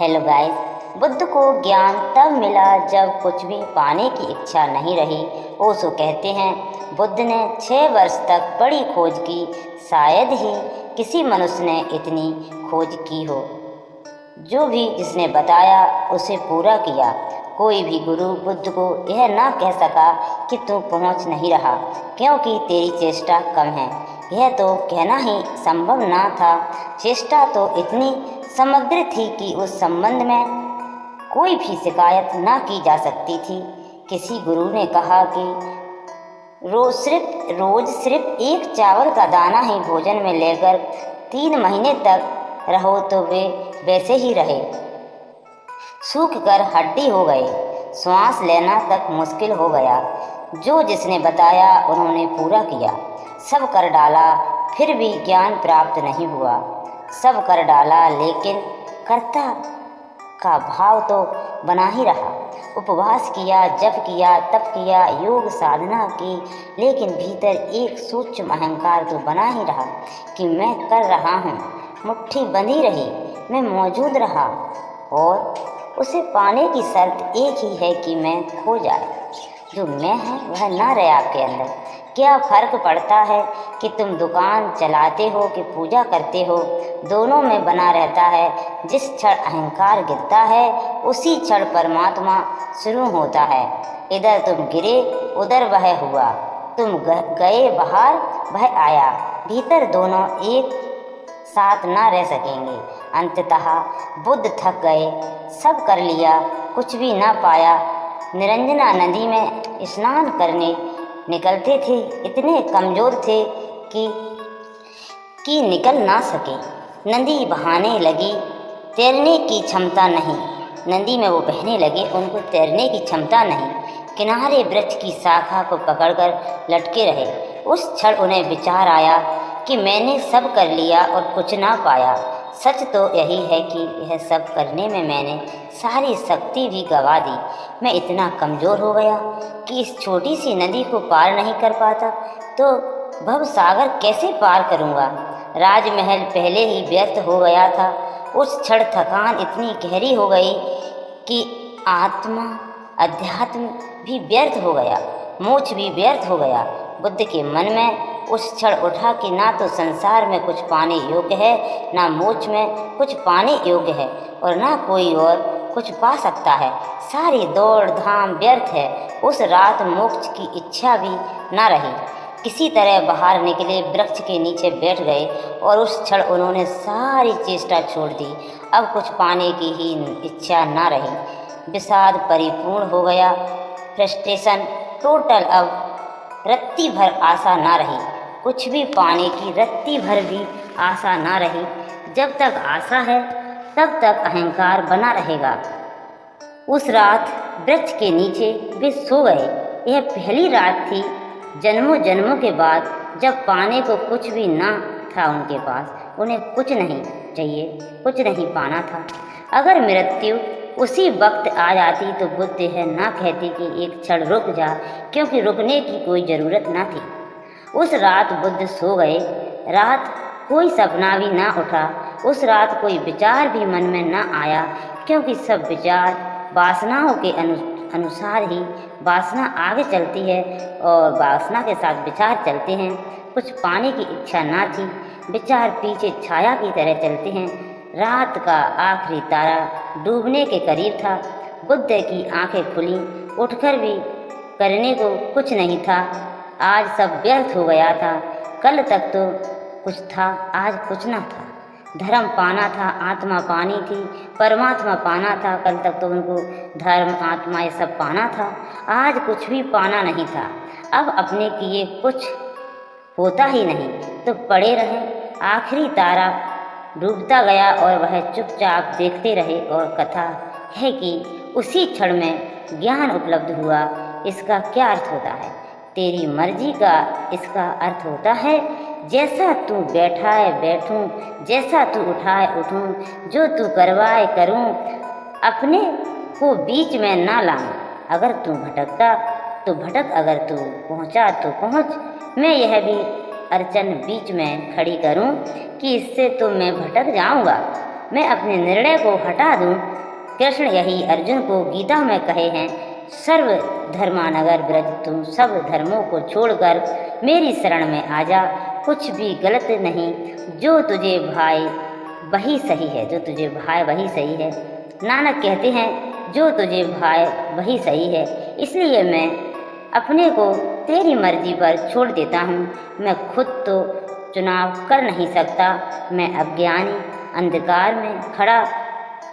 Hello guys. Buddha को ज्ञान तब मिला जब कुछ भी पाने की इच्छा नहीं रही। ओशो कहते हैं, बुद्ध ने 6 वर्ष तक बड़ी खोज की, शायद ही किसी मनुष्य ने इतनी खोज की हो। जो भी जिसने बताया उसे पूरा किया। कोई भी गुरु बुद्ध को यह ना कह सका कि तू पहुंच नहीं रहा क्योंकि तेरी चेष्टा कम है। यह तो कहना ही संभव ना था। चेष्टा तो इतनी समग्र थी कि उस संबंध में कोई भी शिकायत ना की जा सकती थी। किसी गुरु ने कहा कि रोज सिर्फ एक चावल का दाना ही भोजन में लेकर 3 महीने तक रहो तो वे वैसे ही रहे, सूख कर हड्डी हो गए, श्वास लेना तक मुश्किल हो गया। जो जिसने बताया उन्होंने पूरा किया। सब कर डाला फिर भी ज्ञान प्राप्त नहीं हुआ। सब कर डाला लेकिन कर्ता का भाव तो बना ही रहा। उपवास किया, जप किया, तप किया, योग साधना की, लेकिन भीतर एक सूक्ष्म अहंकार तो बना ही रहा कि मैं कर रहा हूँ। मुट्ठी बंधी रही, मैं मौजूद रहा और उसे पाने की शर्त एक ही है कि मैं खो जाए। जो मैं है वह ना रहे आपके अंदर। क्या फ़र्क पड़ता है कि तुम दुकान चलाते हो कि पूजा करते हो, दोनों में बना रहता है। जिस क्षण अहंकार गिरता है उसी क्षण परमात्मा शुरू होता है। इधर तुम गिरे उधर वह हुआ, तुम गए बाहर वह आया। भीतर दोनों एक साथ ना रह सकेंगे। अंततः बुद्ध थक गए, सब कर लिया, कुछ भी ना पाया। निरंजना नदी में स्नान करने निकलते थे, इतने कमज़ोर थे कि निकल ना सके। नदी बहाने लगी, तैरने की क्षमता नहीं। नदी में वो बहने लगे, उनको तैरने की क्षमता नहीं। किनारे वृक्ष की शाखा को पकड़कर लटके रहे। उस क्षण उन्हें विचार आया कि मैंने सब कर लिया और कुछ ना पाया। सच तो यही है कि यह सब करने में मैंने सारी शक्ति भी गंवा दी। मैं इतना कमज़ोर हो गया कि इस छोटी सी नदी को पार नहीं कर पाता तो भव सागर कैसे पार करूँगा। राजमहल पहले ही व्यर्थ हो गया था। उस क्षण थकान इतनी गहरी हो गई कि आत्मा अध्यात्म भी व्यर्थ हो गया, मोक्ष भी व्यर्थ हो गया। बुद्ध के मन में उस क्षण उठा कि ना तो संसार में कुछ पाने योग्य है, ना मोक्ष में कुछ पाने योग्य है और ना कोई और कुछ पा सकता है। सारी दौड़ धाम व्यर्थ है। उस रात मोक्ष की इच्छा भी ना रही। किसी तरह बाहर निकले, वृक्ष के नीचे बैठ गए और उस क्षण उन्होंने सारी चेष्टा छोड़ दी। अब कुछ पाने की ही इच्छा ना रही। विषाद परिपूर्ण हो गया, फ्रस्ट्रेशन टोटल। अब रत्ती भर आशा ना रही, कुछ भी पाने की रत्ती भर भी आशा ना रही। जब तक आशा है तब तक अहंकार बना रहेगा। उस रात वृक्ष के नीचे वे सो गए। यह पहली रात थी जन्मों जन्मों के बाद जब पाने को कुछ भी ना था उनके पास। उन्हें कुछ नहीं चाहिए, कुछ नहीं पाना था। अगर मृत्यु उसी वक्त आ जाती तो बुद्ध यह ना कहते कि एक क्षण रुक जा, क्योंकि रुकने की कोई ज़रूरत ना थी। उस रात बुद्ध सो गए। रात कोई सपना भी ना उठा। उस रात कोई विचार भी मन में ना आया, क्योंकि सब विचार वासनाओं के अनुसार ही वासना आगे चलती है और वासना के साथ विचार चलते हैं। कुछ पाने की इच्छा ना थी, विचार पीछे छाया की तरह चलते हैं। रात का आखिरी तारा डूबने के करीब था। बुद्ध की आंखें खुली, उठकर भी करने को कुछ नहीं था। आज सब व्यर्थ हो गया था। कल तक तो कुछ था, आज कुछ ना था। धर्म पाना था, आत्मा पानी थी, परमात्मा पाना था। कल तक तो उनको धर्म आत्मा ये सब पाना था, आज कुछ भी पाना नहीं था। अब अपने किए कुछ होता ही नहीं तो पड़े रहे। आखिरी तारा डूबता गया और वह चुपचाप देखते रहे। और कथा है कि उसी क्षण में ज्ञान उपलब्ध हुआ। इसका क्या अर्थ होता है? तेरी मर्जी का इसका अर्थ होता है जैसा तू बैठाए बैठूं, जैसा तू उठाए उठूं, जो तू करवाए करूं, अपने को बीच में ना लाऊं। अगर तू भटकता तो भटक, अगर तू पहुंचा तो पहुंच। मैं यह भी अड़चन बीच में खड़ी करूं कि इससे तो मैं भटक जाऊंगा। मैं अपने निर्णय को हटा दूं। कृष्ण यही अर्जुन को गीता में कहे हैं, सर्व धर्मानगर ब्रज, तुम सब धर्मों को छोड़कर मेरी शरण में आ जा। कुछ भी गलत नहीं, जो तुझे भाई वही सही है, जो तुझे भाई वही सही है। नानक कहते हैं, जो तुझे भाई वही सही है। इसलिए मैं अपने को तेरी मर्जी पर छोड़ देता हूँ। मैं खुद तो चुनाव कर नहीं सकता। मैं अज्ञानी, अंधकार में खड़ा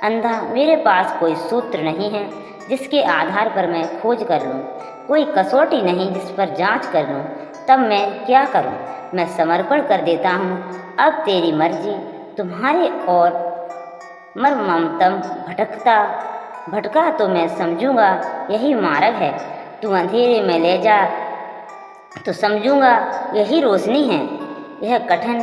अंधा, मेरे पास कोई सूत्र नहीं है जिसके आधार पर मैं खोज कर लूँ, कोई कसौटी नहीं जिस पर जांच कर लूँ। तब मैं क्या करूँ? मैं समर्पण कर देता हूँ। अब तेरी मर्जी। तुम्हारे और मर्ममतम भटका तो मैं समझूंगा यही मार्ग है। तू अंधेरे में ले जा तो समझूंगा यही रोशनी है। यह कठिन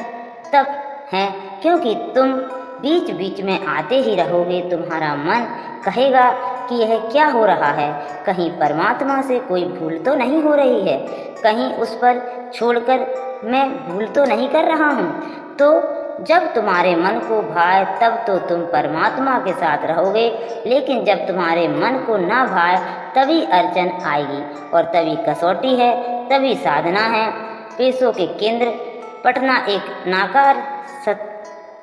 तप है, क्योंकि तुम बीच बीच में आते ही रहोगे। तुम्हारा मन कहेगा कि यह क्या हो रहा है, कहीं परमात्मा से कोई भूल तो नहीं हो रही है, कहीं उस पर छोड़कर मैं भूल तो नहीं कर रहा हूँ। तो जब तुम्हारे मन को भाए तब तो तुम परमात्मा के साथ रहोगे, लेकिन जब तुम्हारे मन को ना भाए तभी अड़चन आएगी, और तभी कसौटी है, तभी साधना है। पेशों के केंद्र पटना एक नाकार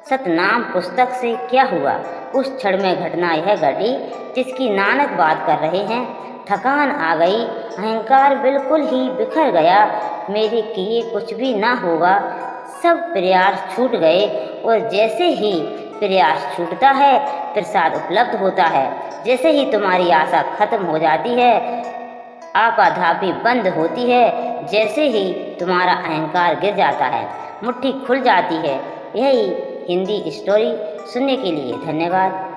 सतनाम पुस्तक से क्या हुआ? उस क्षण में घटना यह घटी जिसकी नानक बात कर रहे हैं। थकान आ गई, अहंकार बिल्कुल ही बिखर गया। मेरे किए कुछ भी ना होगा, सब प्रयास छूट गए। और जैसे ही प्रयास छूटता है, प्रसाद उपलब्ध होता है। जैसे ही तुम्हारी आशा खत्म हो जाती है, आपाधापी बंद होती है, जैसे ही तुम्हारा अहंकार गिर जाता है, मुट्ठी खुल जाती है। यही हिंदी स्टोरी सुनने के लिए धन्यवाद।